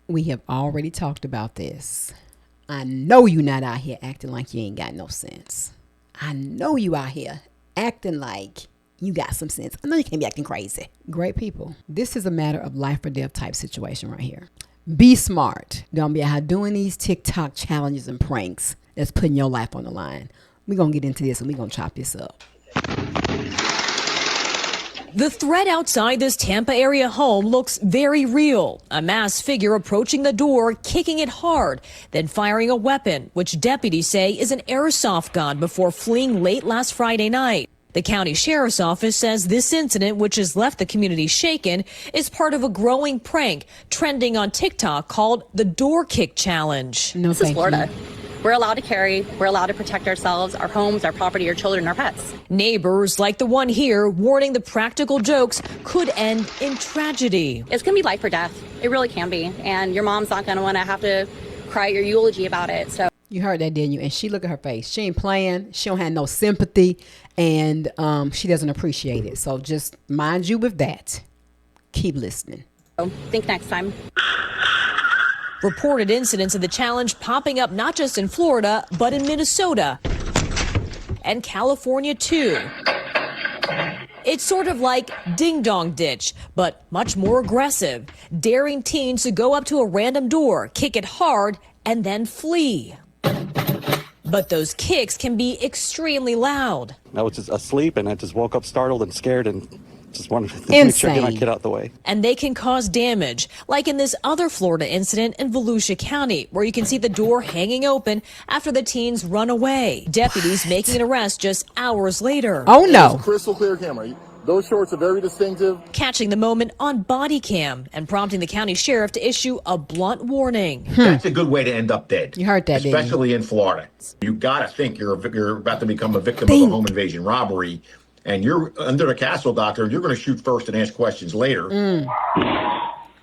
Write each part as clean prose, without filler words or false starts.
We have already talked about this. I know you not out here acting like you ain't got no sense. I know you out here acting like you got some sense. I know you can't be acting crazy. Great people. This is a matter of life or death type situation right here. Be smart. Don't be out here doing these TikTok challenges and pranks that's putting your life on the line. We're going to get into this and we're going to chop this up. The threat outside this Tampa area home looks very real. A masked figure approaching the door, kicking it hard, then firing a weapon, which deputies say is an airsoft gun, before fleeing late last Friday night. The county sheriff's office says this incident, which has left the community shaken, is part of a growing prank trending on TikTok called the Door Kick Challenge. No, this is Florida. We're allowed to carry, we're allowed to protect ourselves, our homes, our property, our children, our pets. Neighbors like the one here warning the practical jokes could end in tragedy. It's going to be life or death. It really can be. And your mom's not going to want to have to cry your eulogy about it. So you heard that, didn't you? And she, look at her face. She ain't playing. She don't have no sympathy, and she doesn't appreciate it. So just mind you with that. Keep listening. So think next time. Reported incidents of the challenge popping up not just in Florida, but in Minnesota and California too. It's sort of like Ding Dong Ditch, but much more aggressive, daring teens to go up to a random door, kick it hard, and then flee. But those kicks can be extremely loud. I was just asleep, and I just woke up startled and scared and just wanted to make sure I get out the way. And they can cause damage, like in this other Florida incident in Volusia County, where you can see the door hanging open after the teens run away. Deputies making an arrest just hours later. Oh, no. Crystal clear camera. Those shorts are very distinctive. Catching the moment on body cam and prompting the county sheriff to issue a blunt warning. That's a good way to end up dead. You heard that, especially in Florida. You got to think you're about to become a victim of a home invasion robbery. And you're under the castle doctrine, you're going to shoot first and ask questions later.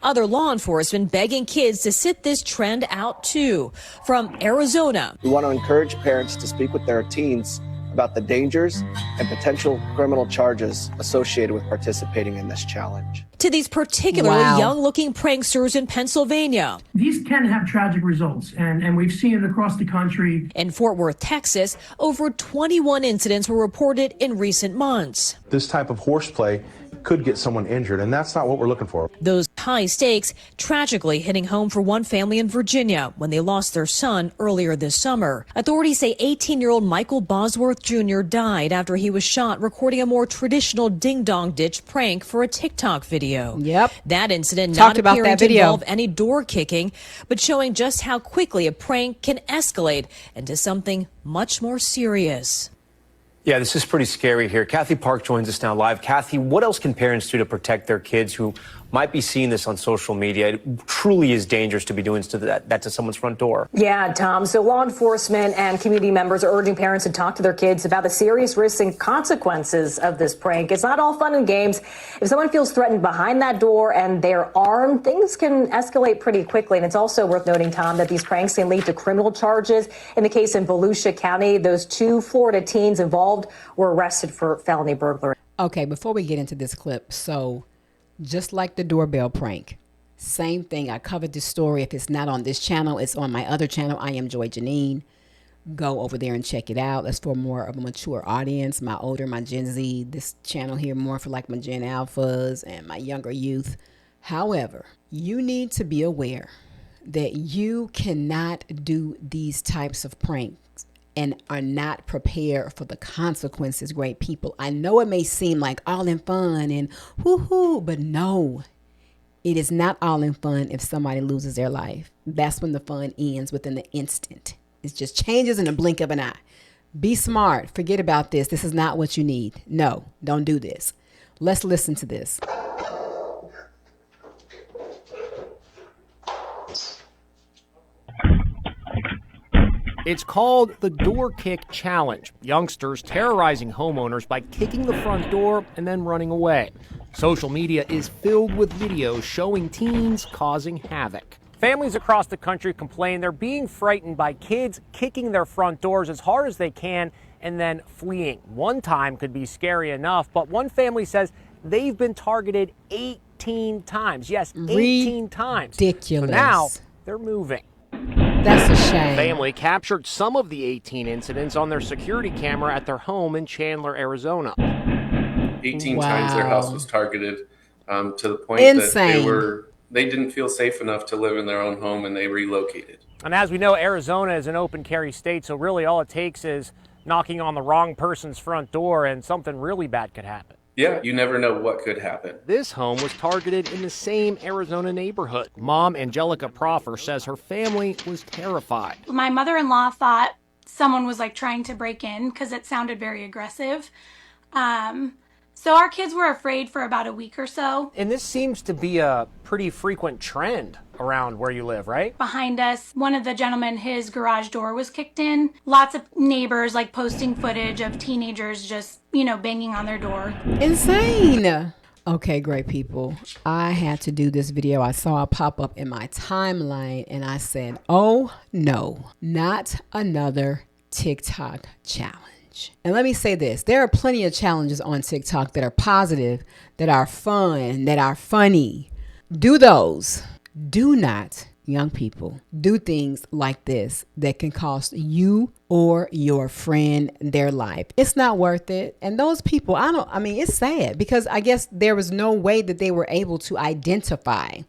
Other law enforcement begging kids to sit this trend out too. From Arizona. We want to encourage parents to speak with their teens about the dangers and potential criminal charges associated with participating in this challenge. To these particularly young-looking pranksters in Pennsylvania. These can have tragic results, and we've seen it across the country. In Fort Worth, Texas, over 21 incidents were reported in recent months. This type of horseplay could get someone injured, and that's not what we're looking for. Those high stakes tragically hitting home for one family in Virginia when they lost their son earlier this summer. Authorities say 18-year-old Michael Bosworth Jr. died after he was shot recording a more traditional ding-dong ditch prank for a TikTok video. Yep. That incident not appearing to involve any door kicking, but showing just how quickly a prank can escalate into something much more serious. Yeah, this is pretty scary here. Kathy Park joins us now live. Kathy, what else can parents do to protect their kids who might be seeing this on social media? It truly is dangerous to be doing that to someone's front door. Yeah, Tom. So law enforcement and community members are urging parents to talk to their kids about the serious risks and consequences of this prank. It's not all fun and games. If someone feels threatened behind that door and they're armed, things can escalate pretty quickly. And it's also worth noting, Tom, that these pranks can lead to criminal charges. In the case in Volusia County, those 2 Florida teens involved were arrested for felony burglary. Okay, before we get into this clip, so just like the doorbell prank, same thing. I covered this story. If it's not on this channel, it's on my other channel. I am Joy Janine. Go over there and check it out. That's for more of a mature audience, my Gen Z. This channel here more for like my Gen Alphas and my younger youth. However, you need to be aware that you cannot do these types of pranks and are not prepared for the consequences, great people. I know it may seem like all in fun and woohoo, but no, it is not all in fun if somebody loses their life. That's when the fun ends within the instant. It just changes in the blink of an eye. Be smart. Forget about this. This is not what you need. No, don't do this. Let's listen to this. It's called the Door Kick Challenge. Youngsters terrorizing homeowners by kicking the front door and then running away. Social media is filled with videos showing teens causing havoc. Families across the country complain they're being frightened by kids kicking their front doors as hard as they can and then fleeing. One time could be scary enough, but one family says they've been targeted 8 18 times. Yes, 18 times. Ridiculous. So now they're moving. That's a shame. The family captured some of the 18 incidents on their security camera at their home in Chandler, Arizona. 18 times their house was targeted, to the point that they didn't feel safe enough to live in their own home, and they relocated. And as we know, Arizona is an open carry state, so really all it takes is knocking on the wrong person's front door and something really bad could happen. Yeah, you never know what could happen. This home was targeted in the same Arizona neighborhood. Mom Angelica Proffer says her family was terrified. My mother-in-law thought someone was like trying to break in because it sounded very aggressive. So our kids were afraid for about a week or so. And this seems to be a pretty frequent trend around where you live, right? Behind us, one of the gentlemen, his garage door was kicked in. Lots of neighbors like posting footage of teenagers just, banging on their door. Insane. Okay, great people. I had to do this video. I saw it pop up in my timeline and I said, oh no, not another TikTok challenge. And let me say this, there are plenty of challenges on TikTok that are positive, that are fun, that are funny. Do those. Do not, young people, do things like this that can cost you or your friend their life. It's not worth it. And those people, it's sad because I guess there was no way that they were able to identify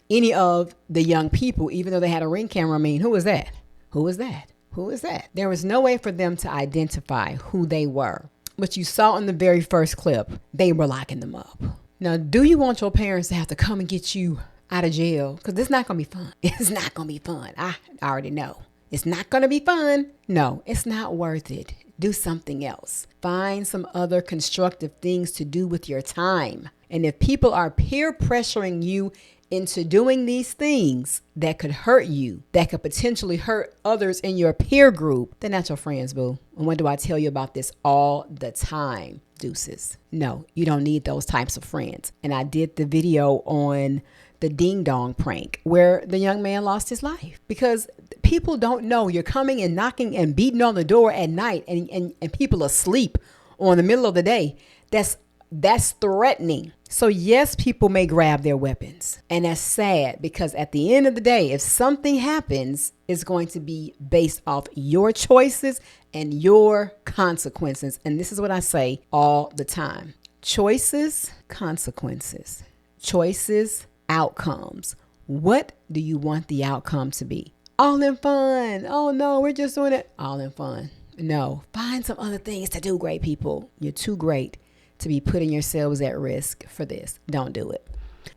any of the young people, even though they had a Ring camera. Who was that? Who was that? Who is that? There was no way for them to identify who they were. But you saw in the very first clip, they were locking them up. Now, do you want your parents to have to come and get you out of jail? Because it's not going to be fun. It's not going to be fun. I already know. It's not going to be fun. No, it's not worth it. Do something else. Find some other constructive things to do with your time. And if people are peer pressuring you into doing these things that could hurt you, that could potentially hurt others in your peer group, they're not your friends, boo. And when do I tell you about this all the time? Deuces. No, you don't need those types of friends. And I did the video on the ding dong prank where the young man lost his life because people don't know you're coming and knocking and beating on the door at night and people are asleep or in the middle of the day. That's threatening. So yes, people may grab their weapons, and that's sad because at the end of the day, if something happens, it's going to be based off your choices and your consequences. And this is what I say all the time. Choices, consequences. Choices, outcomes. What do you want the outcome to be? All in fun. Oh no, we're just doing it. All in fun. No, find some other things to do, great people. You're too great to be putting yourselves at risk for this. Don't do it.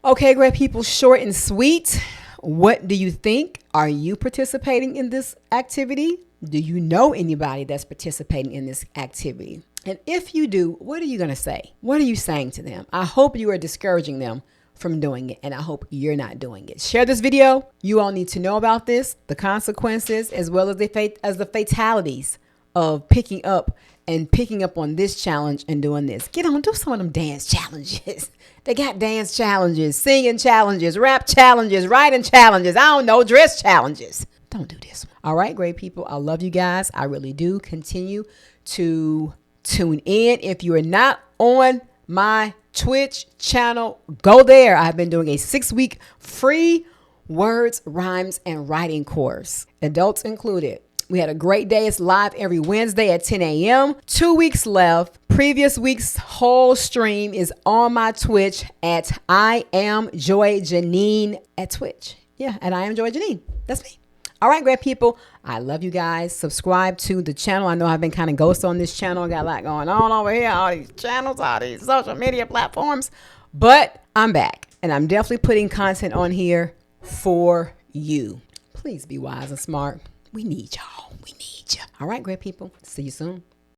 Okay, great people, short and sweet. What do you think? Are you participating in this activity? Do you know anybody that's participating in this activity? And if you do, what are you going to say? What are you saying to them? I hope you are discouraging them from doing it, and I hope you're not doing it. Share this video. You all need to know about this, the consequences, as well as the fatalities of picking up on this challenge and doing this. Get on, do some of them dance challenges. They got dance challenges, singing challenges, rap challenges, writing challenges. I don't know, dress challenges. Don't do this one. All right, great people. I love you guys. I really do. Continue to tune in. If you are not on my Twitch channel, go there. I've been doing a 6-week free words, rhymes, and writing course, adults included. We had a great day. It's live every Wednesday at 10 a.m. 2 weeks left. Previous week's whole stream is on my Twitch at I Am Joy Janine at Twitch. Yeah, at I Am Joy Janine. That's me. All right, great people. I love you guys. Subscribe to the channel. I know I've been kind of ghost on this channel. I got a lot going on over here. All these channels, all these social media platforms. But I'm back. And I'm definitely putting content on here for you. Please be wise and smart. We need y'all. We need you. All right, great people. See you soon.